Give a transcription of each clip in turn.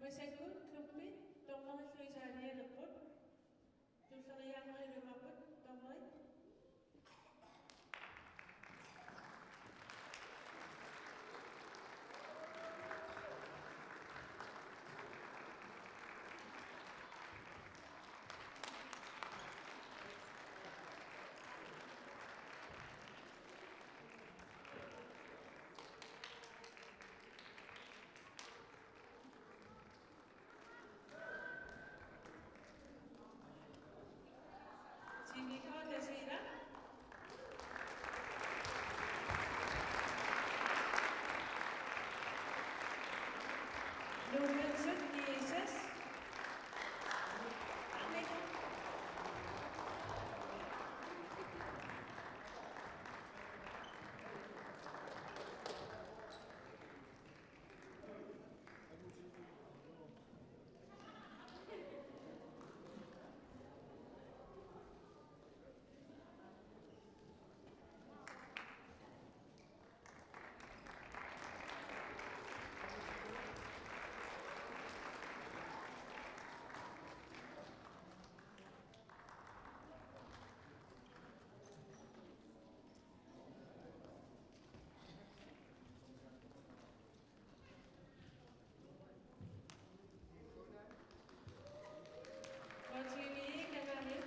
Masakut klubbi domare Luisanianerput Tusariamarilumaput domare Sinika Desira Lumensen Jesus Amen. Continue Kanani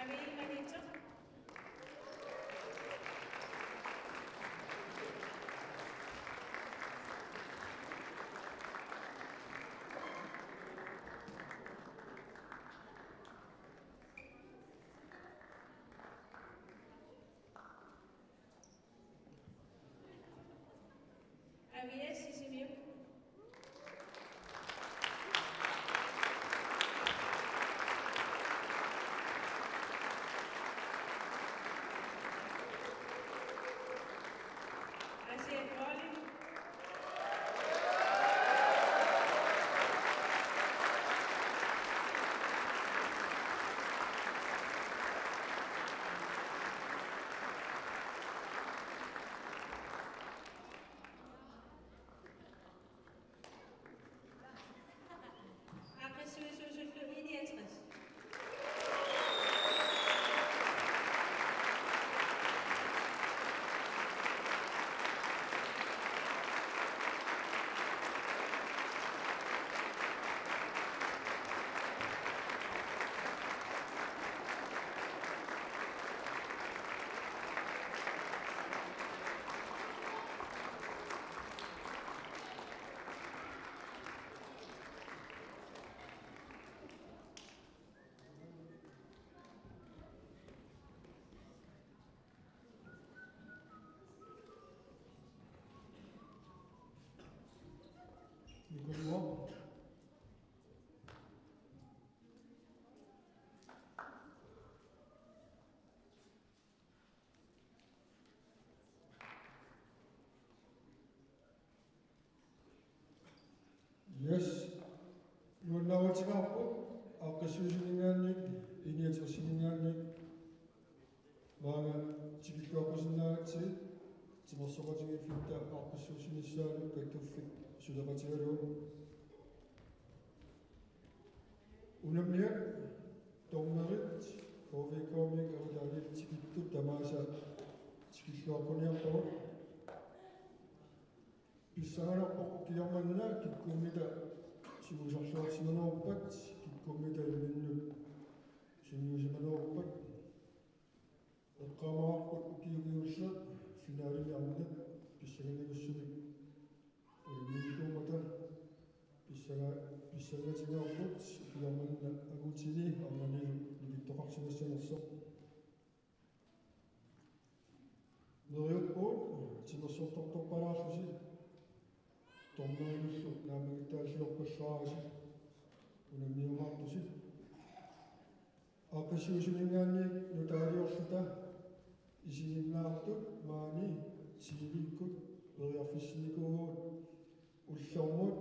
Ami Anita Avia Sisimiu Asia Koli Akasususullu 69 Nicolas. Yes, you're now what's up. I'll just using it. You need to sing it. Vana, Chico was in that. It's also watching if you tap up the social side, back to fit, should have a zero. Unamir, Domarit, Kove Comic, or David Chikitu, Damasa, Chikishoponiapo, Pisana Pokiamana, Kikomida, she was a short Simano, but Kikomida in she knew Simano, but the Kama Pokiusha, Finari Amnet, Pisani was swimming, or Miko Mata. Pisanga tinga put yaman agutini amani libitokak sinessenso. Noyo po sinosotoktok para susi. tornaanussu naamagitaasiorpassaaasi unamiumaartusi aqissuusuningaanni nutaaliorsuta isiginnaartut maani tiiviikkut veriarfissinikuugut уллэрмут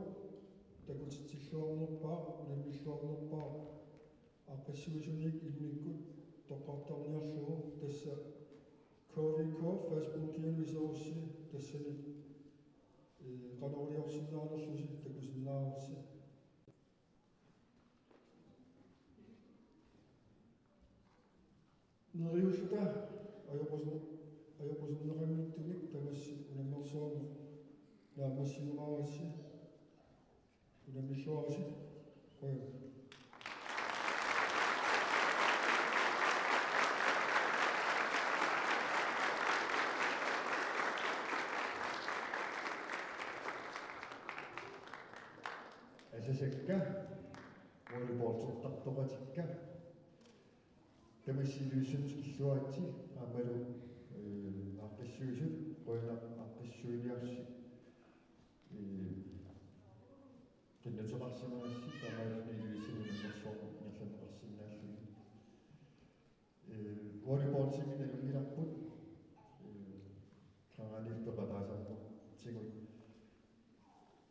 такутитсиллуарнерпаа унамиллуарнерпаа aqissuusunik ilmikkut тоққартарниарлугу тасса ковико фейсбуккиан висоорси тассани qanorliorsinnaanерлуси такусиннаарси нериулта ajorusиннеқаммиттуник тамасси унаммерсуарну наамассинумаарасси унаммиллуараси қоя асасакка волейболтортартоқатикка тамассилуиссут киллуаатси аамалу аққиссуисут қойна аққиссуилиарси киннатеқарсимаасси тамаалунилуисинуна нерсоо нерланеқарсинааллуги волейболтимина юнгиларпут каранилпеқатаасарпу тигут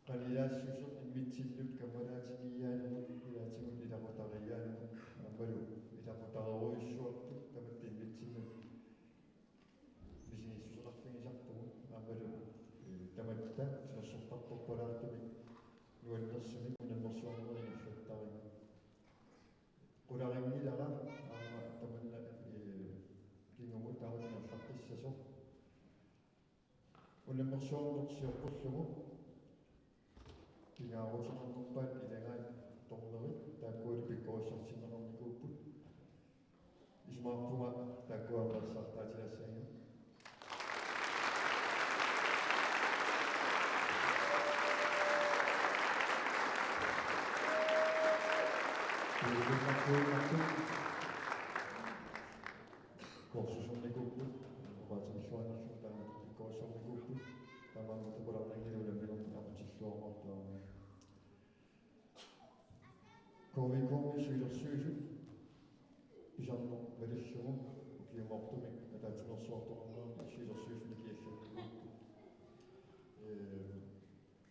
qalilaassусут иммитсиллут каммалаатигияанумут илаатигут илақутариаанумут аммалу илақутаруйуссуартут таматти иммитсиннут бисиниссусеқарфигисартугу аммалу таматта синассортарпорпалаартуми нуаннерсуми унаммерсуарнерингиллаттари qularingilара аама таманна кингумут тааватинерлаққиссасо унаммерсуарнерсиорпуллугу кингаарутинернерпаат илагаан торнери тааккуали пиккорissartinnernerникууппут исмаарпума тааккуаапассартаатилассаангу корсусорникууппут опаатимиллуанерлу таама пиккорissarникууппут таамааму тукуларнангилуламмилерни апутиллуармартуарми ковикоми сюлерсуисут писарно валиллугу укиумортумик атаатинерсуарторнерни сюлерсуисни киаллугу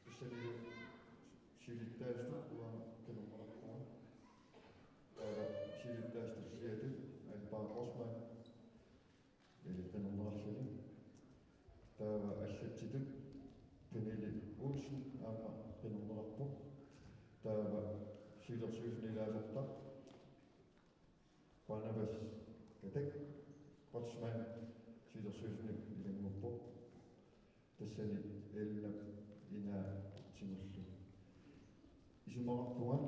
писсалилу сюлиттаасту уама кануммараккуа сюлиттаасту сиатут алпаа росман кануммараллуги таава аллатситут пенели улсун аама кануммараппу таава сюлерсуиснилаасарта Barnabas Gatek Rotsman сюлерсуисни илангуппу тассани эллап ина тимуллу исумараппуан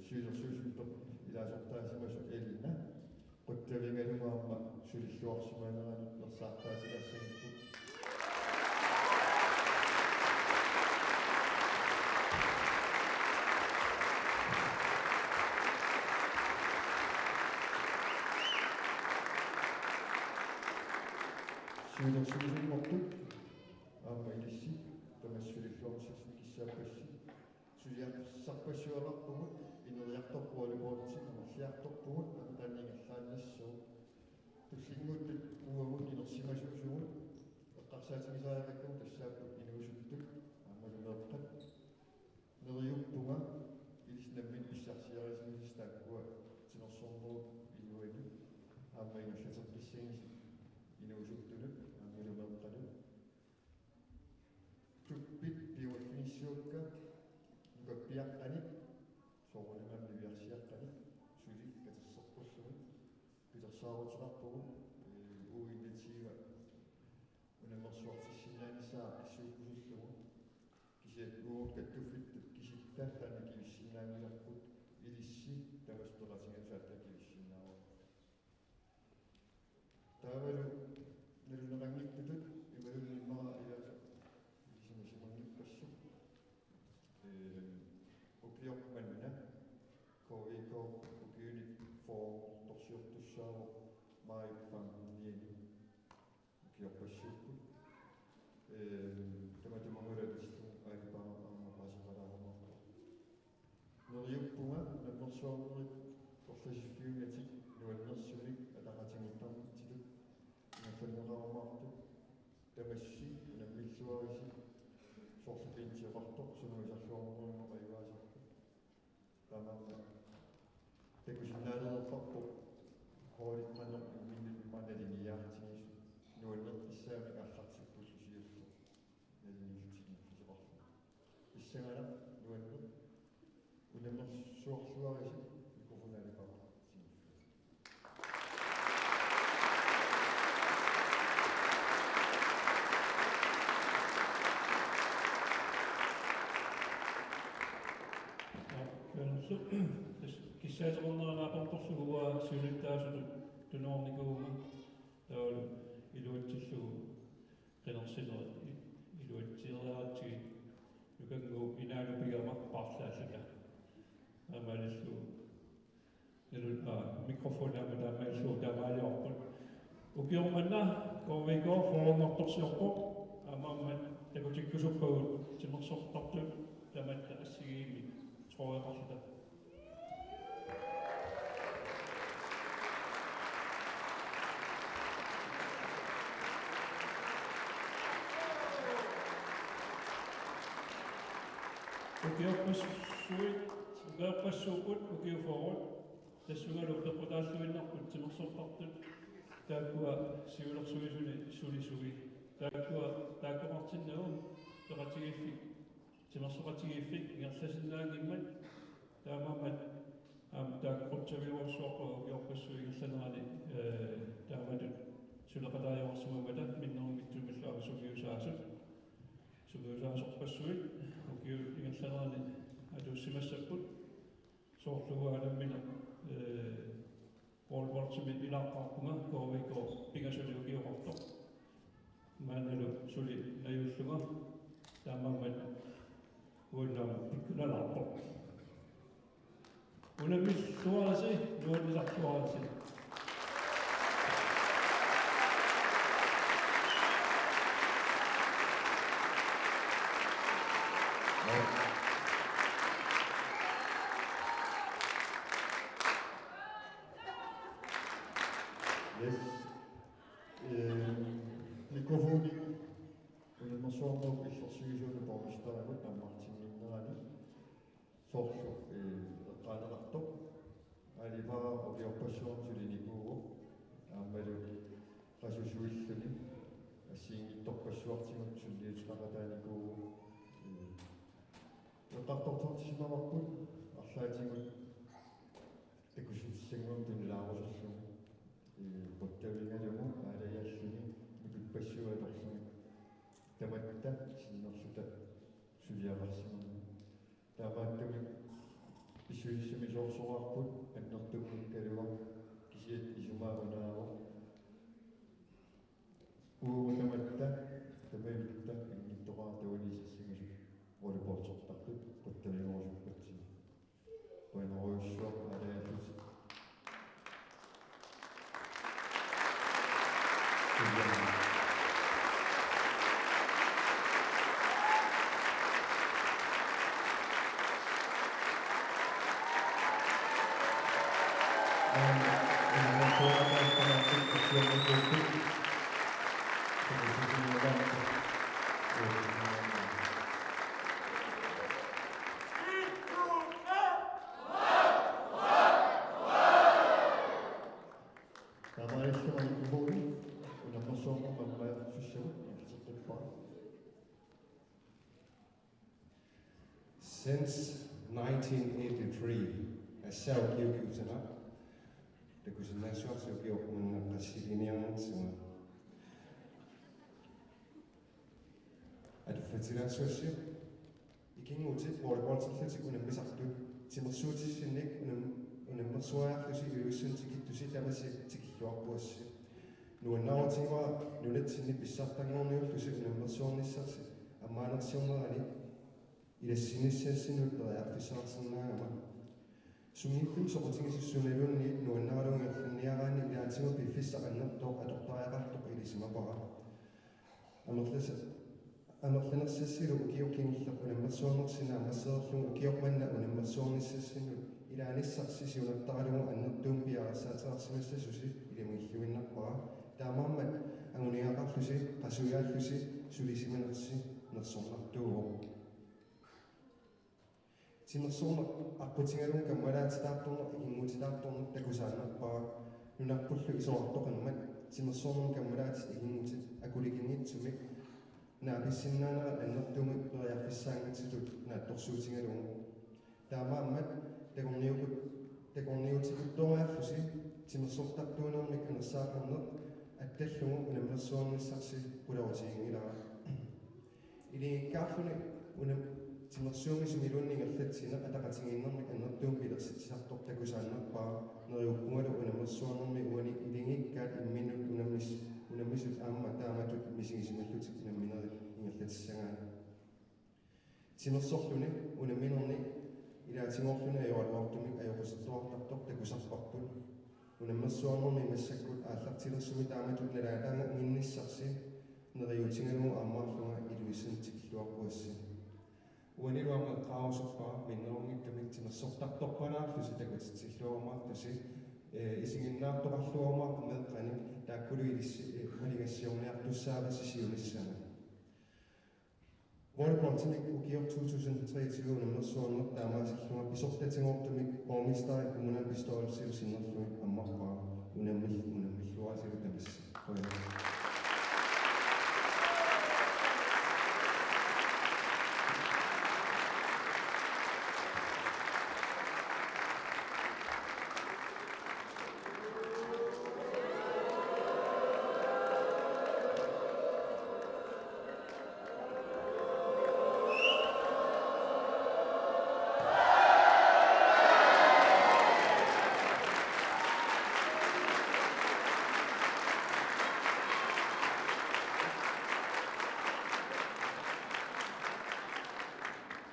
сюлерсуисниппа илаасартаасимасу эллина quttavингалумаама сулиллуарсимаанерани персаартаатилассагиппу сюлерсуисниппортут аама илисси тамассулиллуарсисни киссааппасси сулиарсарпассуаларпугут инериарторпуалугуутси намерлиарторпугут тааннингерлааннассуу туссингуттут уагут инерсимасуусугут эққарсаатигисаариаккум тассааппут инуусуттут аамалунеэққат нериуппунга илиснаммин иссарсиарисимисис тааккуа тинерсорнерут инуани аама инуллатерписсагис инуусуттунут аамалунеэққалу туппит пиуаффиниссуукка нукаппиаққаник соорунамамми виарсиаққаник сулик катассерпуллугу питерсаарутеқарпугу уиннатиива унаммерсуартиссинааниссаа иссууккусуллугу кисиат уут каттуффиттут киситтааттаана кивиссиннаамиларпут илисси тамасператингасаатта кивиссиннаава таавалу нерунерангиппутут ималунниммара илааса исимисимангиппассу укиорпанна ковико укиуник фоо торсиортуссааву маиппангниани укиорпассууппут таматумага Noriuppunga nammersuarnerit korlasiffiungatik nuannersunik ataqatingitarmititut nakanneraamartut tamassi nammilluarisi sorlupintiqartoq sunuisarluarnerunno qayuaasartut tamamma takusinnaalererparpoq hooliqqanner imminnimmanaliniyaartigisu nuannertissaami аллартиппуллусиуллу налинилтигиссеқарlu иссагала нуаннер унамерсуорлуариси микрофоналикаа киссаатеқорнераапартэрсугуа сулиттаасулу тунуорникуума таалу илуатсиллугу qinерсилер илуатсиераатиги нукангуу инаалупигама парлаасака амалиллу нэлуа микрофонама таамаиллуу таамаалиорпут укиорманна ковиго фоорнорторсиорпо амааммат такутиккусуппагут тимерсортарту таматта ассигиими троеқарлута угиорпассуупут угиуфорут тассугалу пепутааллуиннарпут тимерсортартут тааккуа сиулерсуисуни сулисуги тааккуа тааккомартиннагум пеқатигиффик тимерсоқатигиффик ингерласиннаагиммат таамаамат тааккортавиуарсуарпа угиорпассуигерланерани тааматут сулеқатаажорсумамата миннерумиттумиллаава сугиусаасут сугиусаасорпассуит укиу ингерланерани атуссимассаппут соорлугааламмина полвортсими илааққарпунга коовико пингасулиукиоқарто maaнаlu suli аюуллуга таамаамат ууннаама пиккулалаарпо унамиллуараси нуаннисартуараси Yes. Mikrofoni unammersuarnerup иллерсугисууну пормистаагут наммартинниннерани соорлу эққаанеқартоқ алипаа обиорпассуарсулиникуугу ааммалу qassusuilluni ассиингитторпассуартигут суллиутеқатааникуугу эққартортортисимаварпут арлаатигут такусиссангуун тунилаарусерлу поттавингалугу аалаяаллуни микуппассуалерлуни таматта синнерлута сулиаварсимана таамааттуми исуиссими соорсоруарпут аннертуккун калуа кисиат исумаагунаава уу таматта тамавитта инниттоқаа тавалисассагису волейболсортартут поттавингорусуппатси пойнеруйуссуа аалаяаллути Since 1983, assaukiukiutana takusinnaassuarsuukiormunna qassiliiniarnersuga aduffatilaassuassio ikinguutit volleyballserlutik unammisartut timersuutissinnik unammersuaarlusi uussuntikittusi tamasi tikilluarpuassi nuannaarutinua nunatsinni pissartangorniullusi unammersuornissarsi аммааnersiornerani илассиниссаассинуттариарфисаарсернаагама сунгиффим соқутингиссунналуунни нуаннааралунгерланниараани илаатима пиффиссақаннертоо атортариақартоқ илисимапара амерласа амерланерсиссилу укиоккингиллер унаммерсуарнерсина аммассеерлугу укиорманна унаммерсуарниссассину илааниссарсисиунартаралугу аннертуум пиарасаатеарсимассасуси илимуиллуиннарпара таамааммат агуниақарлуси қасуяаллуси сулисиманерси нерсорнартууго тимерсорнер арпутингалун каммалаатитаарторнер игингутитаарторнер такусааннарпара нунарпуллу исоартоқанмат тимерсорнер каммалаатит игингути акулигингитсумик нааписсиннаанера аннертуумик периарфиссаангатсилут наатторсуутингалугу таамааммат такорниутикутториарлуси тимерсортартуунермик анерсаақарнер атталлугу унаммерсуарниссарси пулаутигингилара илингиккаарлуни унам тимерсуумисумилууннингерлатсина атақатингииннэрмик аннертуум пилерситсартор такусааннарпаа нериуппунгалу унаммерсуарнерми уани илингиккаат имминут унаммисут аама тааматут мисигисималлутик инамминери ингерлатиссагаана тимерсорлуни унамминерни илаатингорлуни аюалуартумик ajorussertuartartor takusarparput унаммерсуарнерми массаккут ааллартилерсуми тааматут налаатаанга нинниссарси нериутингалугу аммаарлунга илуиссантикиллуарпуасси уанилуама qausarpaa minnerungittamik timersortartorpanaarlusi takutitsilluarmaartusi isинginnaartoqarluarmaaq meeqqani taakkulu ilissi maligassiorniartussaavasisiunissana Volleyballtimik ukior 2023 unammersuarner taamaasilluga pisortatingortumik borgmesteri kommunalbestyrelselusinnerlui ammarpaa unamilluarsilu tamassi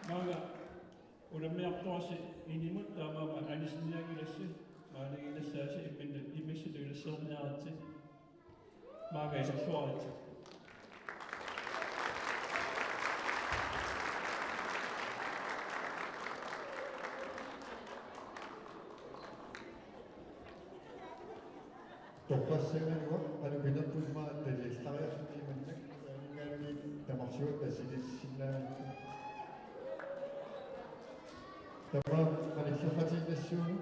Maaga unammiartuarsi inimut taamaama anisniagilassi maanagilassaasi immissiluilasserniaratsi maaga isarluaritsi Torpassangaluaq anupinerpulmaa taliallariarnimannak aaningaanni tamarsuut tassilissinnaanakku tama qanillerratiinassuunu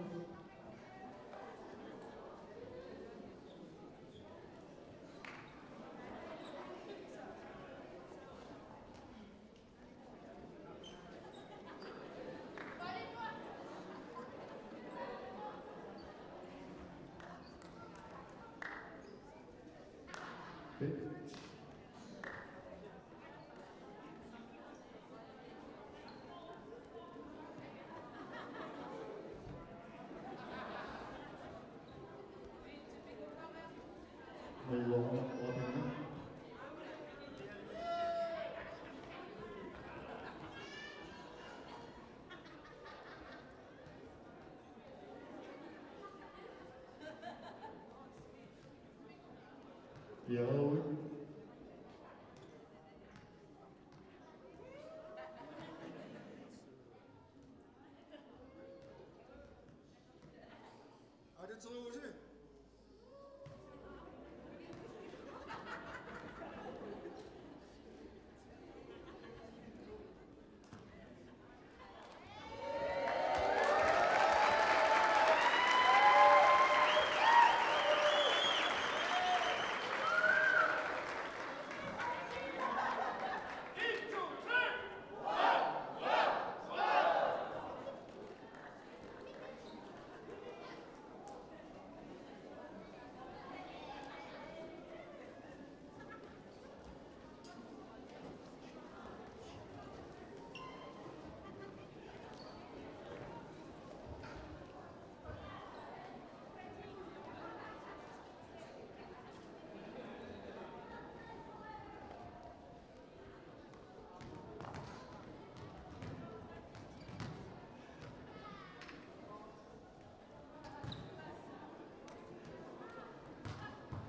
Piaui Adeteruusi